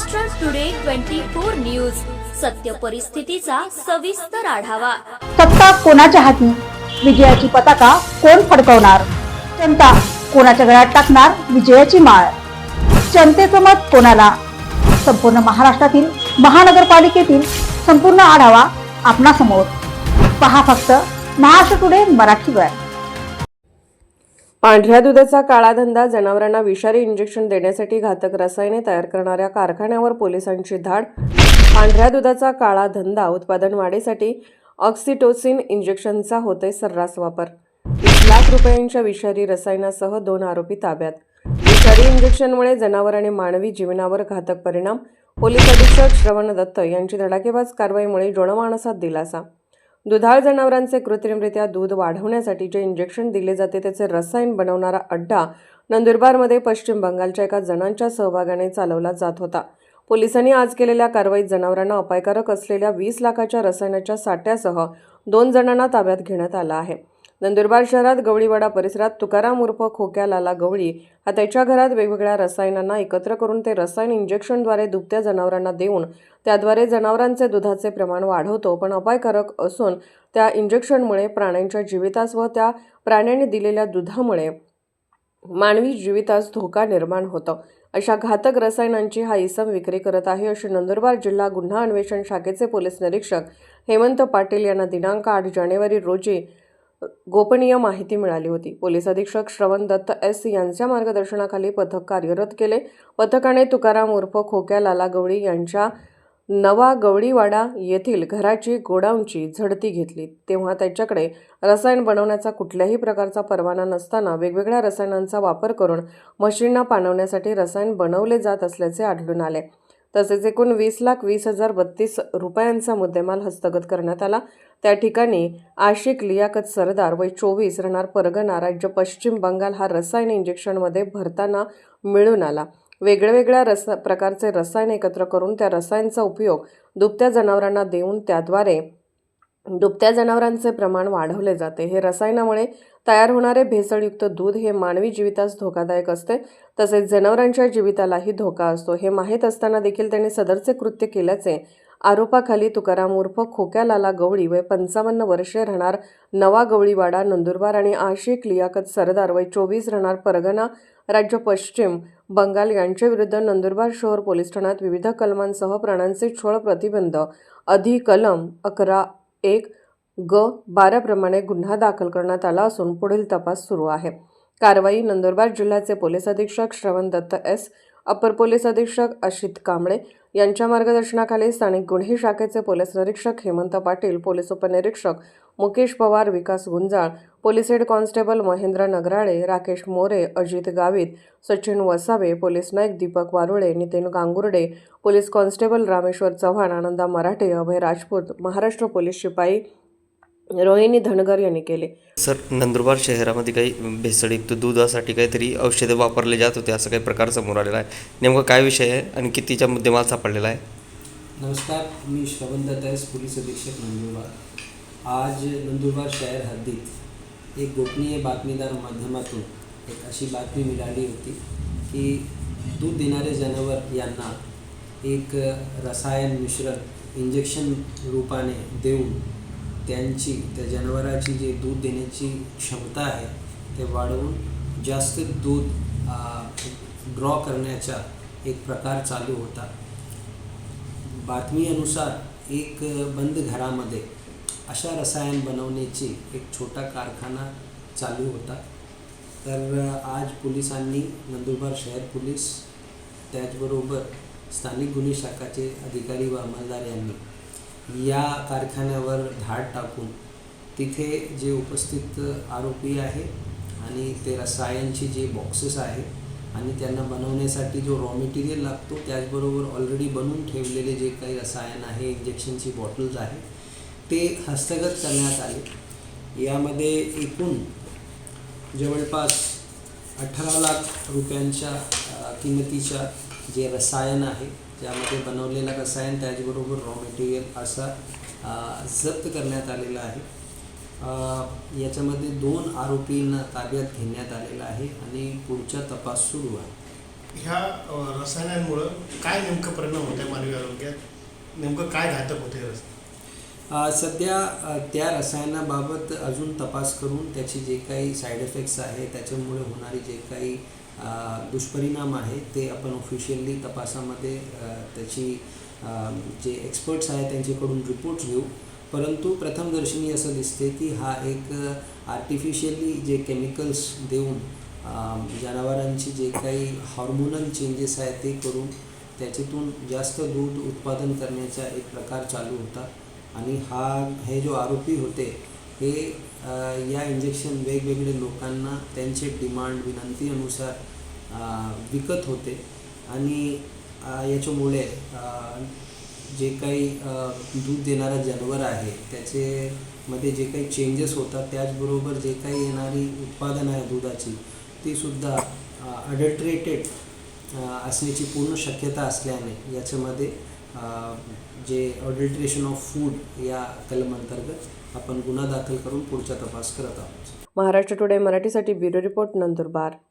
Maharashtra today 24 news, सत्य परिस्थितीचा सविस्तर आढावा। सत्ता कोणाच्या हाती, विजयाची पताका कोण फडकवणार, जनता कोणाच्या गळ्यात टाकणार विजयाची माळ, जनतेचं मत कोणाला। संपूर्ण महाराष्ट्रातील महानगरपालिकेतील संपूर्ण आढावा आपणासमोर पहा फक्त महाराष्ट्र टुडे मराठीवर। पांढऱ्या दुधाचा काळा धंदा, जनावरांना विषारी इंजेक्शन देण्यासाठी घातक रसायने तयार करणाऱ्या कारखान्यावर पोलिसांची धाड। पांढऱ्या दुधाचा काळा धंदा, उत्पादन वाढीसाठी ऑक्सिटोसिन इंजेक्शनचा होतोय सर्रास वापर। 20 लाख रुपयांच्या विषारी रसायनासह 2 आरोपी ताब्यात। विषारी इंजेक्शनमुळे जनावर आणि मानवी जीवनावर घातक परिणाम। पोलीस अधीक्षक श्रवण दत्त यांची धडाकेबाज कारवाईमुळे जनमानसात दिलासा। दुधाळ जनावरांचे कृत्रिमरित्या दूध वाढवण्यासाठी जे इंजेक्शन दिले जाते त्याचे रसायन बनवणारा अड्डा नंदुरबारमध्ये पश्चिम बंगालच्या एका जणांच्या सहभागाने चालवला जात होता। पोलिसांनी आज केलेल्या कारवाईत जनावरांना अपायकारक असलेल्या 20 लाखाच्या रसायनाच्या साठ्यासह 2 जणांना ताब्यात घेण्यात आलं आहे। नंदुरबार शहरात गवळीवाडा परिसरात तुकाराम उर्फ खोक्या लाला गवळी हा त्याच्या घरात वेगवेगळ्या रसायनांना एकत्र करून ते रसायन इंजेक्शनद्वारे दुभत्या जनावरांना देऊन त्याद्वारे जनावरांचे दुधाचे प्रमाण वाढवतो, पण अपायकारक असून त्या इंजेक्शनमुळे प्राण्यांच्या जीवितास व त्या प्राण्यांनी दिलेल्या दुधामुळे मानवी जीवितास धोका निर्माण होतो अशा घातक रसायनांची हा इसम विक्री करत आहे, अशी नंदुरबार जिल्हा गुन्हा अन्वेषण शाखेचे पोलीस निरीक्षक हेमंत पाटील यांना दिनांक 8 जानेवारी रोजी गोपनीय माहिती मिळाली होती। पोलीस अधीक्षक श्रवण दत्त एस यांच्या मार्गदर्शनाखाली पथक कार्यरत केले। पथकाने तुकाराम उर्फ खोक्या लाला गवळी यांच्या नवा गवळीवाडा येथील घराची गोडाऊनची झडती घेतली, तेव्हा त्याच्याकडे रसायन बनवण्याचा कुठल्याही प्रकारचा परवाना नसताना वेगवेगळ्या रसायनांचा वापर करून म्हशींना पाणवण्यासाठी रसायन बनवले जात असल्याचे आढळून आले। तसेच एकूण 20,20,032 रुपयांचा मुद्देमाल हस्तगत करण्यात आला। त्या ठिकाणी आशिक लियाकत सरदार वय 24 राहणार परगणा राज्य पश्चिम बंगाल हा रसायन इंजेक्शनमध्ये भरताना मिळून आला। वेगवेगळ्या प्रकारचे रसायन एकत्र करून त्या रसायनाचा उपयोग दुभत्या जनावरांना देऊन त्याद्वारे दुभत्या जनावरांचे प्रमाण वाढवले जाते। हे रसायनामुळे तयार होणारे भेसळयुक्त दूध हे मानवी जीवितास धोकादायक असते, तसेच जनावरांच्या जीवितालाही धोका असतो। हे माहीत असताना देखील त्यांनी सदरचे कृत्य केल्याचे आरोपाखाली तुकाराम उर्फ खोक्या लाला गवळी वय 55 वर्षे राहणार नवा गवळीवाडा नंदुरबार आणि आशिक लियाकत सरदार वय 24 राहणार परगणा राज्य पश्चिम बंगाल यांच्या विरुद्ध नंदुरबार शहर पोलीस ठाण्यात विविध कलमांसह प्राण्यांचे छळ प्रतिबंध अधिकलम 11(1) ग 12 प्रमाणे गुन्हा दाखल करण्यात आला असून पुढील तपास सुरू आहे। कारवाई नंदुरबार जिल्ह्याचे पोलीस अधीक्षक श्रवण दत्त एस, अपर पोलीस अधीक्षक अशित कांबळे यांच्या मार्गदर्शनाखाली स्थानिक गुन्हे शाखेचे पोलीस निरीक्षक हेमंत पाटील, पोलीस उपनिरीक्षक Mukesh Pawar, Vikas Gunjal, police head constable Mahendra Nagrale, Rakesh More, Ajit Gavit, Sachin Vasave, police नाईक Deepak Warule, Nitin Gangurde, police constable Rameshwar Chavan, Ananda Marathe, Abhay Rajput, Maharashtra police शिपाई रोहिणी धनगर यांनी केले। सर, नंदुरबार शहरामध्ये काही भेसळयुक्त दुधासाठी काहीतरी औषधे वापरले जात होते असं काही प्रकार समोर आलेला आहे, नेमका काय विषय आहे आणि कितीचा मुद्देमाल सापडलेला आहे? नमस्कार, मी श्रवण दत्त एस, पोलीस अधीक्षक नंदुरबार। आज नंदुरबार शहर हद्दीत एक गोपनीय बातमीदार माध्यमातून एक अशी बातमी मिळाली होती की दूध देणारे जनावर यांना एक रसायन मिश्रण इंजेक्शन रूपाने देऊन त्या जनावराची जे दूध देण्याची क्षमता आहे ते वाढवून जास्त दूध ड्रॉ करण्याचा एक प्रकार चालू होता। बातमीनुसार एक बंद घरामध्ये अशा रसायन बनवण्याची एक छोटा कारखाना चालू होता। तर आज पोलिसांनी, नंदुरबार शहर पोलीस त्याचबरोबर स्थानिक गुन्हे शाखाचे अधिकारी व अंमलदार यांनी या कारखान्यावर धाड टाकून तिथे जे उपस्थित आरोपी आहे आणि ते रसायनचे जे बॉक्सेस आहे आणि त्यांना बनवण्यासाठी जो रॉ मटेरियल लागतो त्याचबरोबर ऑलरेडी बनवून ठेवलेले जे काही रसायन आहे, इंजेक्शनची बॉटल्स आहे, ते हस्तगत करण्यात आले। यामध्ये एकूण जवळपास 18 लाख रुपयांच्या किमतीच्या जे रसायन आहे त्यामध्ये बनवलेलं रसायन त्याचबरोबर रॉ मटेरियल असा जप्त करण्यात आलेला आहे। याच्यामध्ये 2 आरोपींना ताब्यात घेण्यात आलेला आहे आणि पुढचा तपास सुरू आहे। ह्या रसायनांमुळं काय नेमकं परिणाम होत आहे मानवी आरोग्यात, नेमकं काय घातक होते रसायन? सध्या त्या रसायनाबाबत अजून तपास करून त्याचे जे काही साईड इफेक्ट्स आहे, त्याच्यामुळे होणारे जे काही दुष्परिणाम आहे ते आपण ऑफिशियली तपासामध्ये त्याची जे एक्सपर्ट्स आहेत त्यांच्याकडून रिपोर्ट्स घेऊ. परंतु प्रथमदर्शनी असं दिसते की हा एक आर्टिफिशियली जे केमिकल्स देऊन जनावरांची जे काही हॉर्मोनल चेंजेस आहेत ते करून त्याच्यातून जास्त दूध उत्पादन करण्याचा एक प्रकार चालू होता. आणि हे जो आरोपी होते हे या इंजेक्शन वेगवेगळे लोकांना त्यांचे डिमांड विनंतीनुसार विकत होते. आणि याच्यामुळे जे काही दूध देणारा जनावर आहे त्याच्यामध्ये जे काही चेंजेस होतात, त्याचबरोबर जे काही येणारी उत्पादन आहे दुधाची तीसुद्धा अडल्ट्रेटेड असण्याची पूर्ण शक्यता असल्याने याच्यामध्ये जे अडल्ट्रेशन ऑफ फूड या कलमांतर्गत आपण गुन्हा दाखल करून पुढचा तपास करत आहोत. महाराष्ट्र टुडे मराठीसाठी ब्युरो रिपोर्ट नंदुरबार.